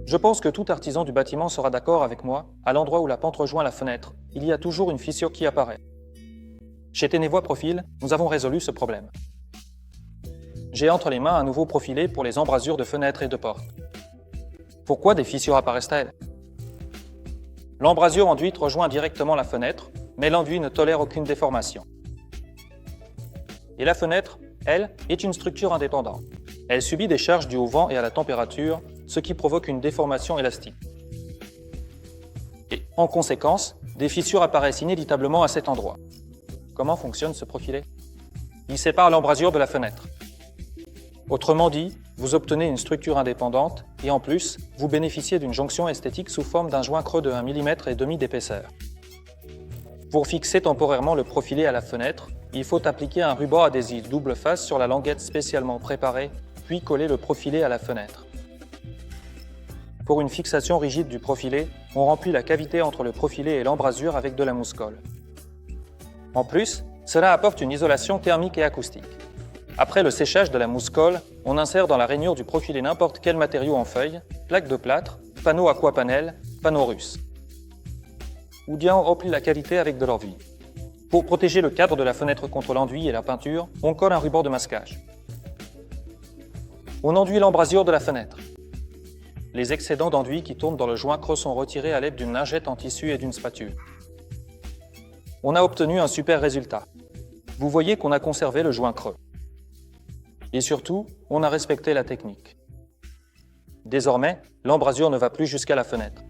Je pense que tout artisan du bâtiment sera d'accord avec moi, à l'endroit où la pente rejoint la fenêtre, il y a toujours une fissure qui apparaît. Chez Tennevoix Profil, nous avons résolu ce problème. J'ai entre les mains un nouveau profilé pour les embrasures de fenêtres et de portes. Pourquoi des fissures apparaissent-elles? L'embrasure enduite rejoint directement la fenêtre, mais l'enduit ne tolère aucune déformation. Et la fenêtre, elle, est une structure indépendante. Elle subit des charges dues au vent et à la température, ce qui provoque une déformation élastique. Et en conséquence, des fissures apparaissent inévitablement à cet endroit. Comment fonctionne ce profilé? Il sépare l'embrasure de la fenêtre. Autrement dit, vous obtenez une structure indépendante et en plus, vous bénéficiez d'une jonction esthétique sous forme d'un joint creux de 1,5 mm d'épaisseur. Pour fixer temporairement le profilé à la fenêtre, il faut appliquer un ruban adhésif double face sur la languette spécialement préparée, puis coller le profilé à la fenêtre. Pour une fixation rigide du profilé, on remplit la cavité entre le profilé et l'embrasure avec de la mousse-colle. En plus, cela apporte une isolation thermique et acoustique. Après le séchage de la mousse-colle, on insère dans la rainure du profilé n'importe quel matériau en feuille, plaque de plâtre, panneau aquapanel, panneau russe. Ou bien on remplit la cavité avec de l'enduit. Pour protéger le cadre de la fenêtre contre l'enduit et la peinture, on colle un ruban de masquage. On enduit l'embrasure de la fenêtre. Les excédents d'enduit qui tournent dans le joint creux sont retirés à l'aide d'une lingette en tissu et d'une spatule. On a obtenu un super résultat. Vous voyez qu'on a conservé le joint creux. Et surtout, on a respecté la technique. Désormais, l'embrasure ne va plus jusqu'à la fenêtre.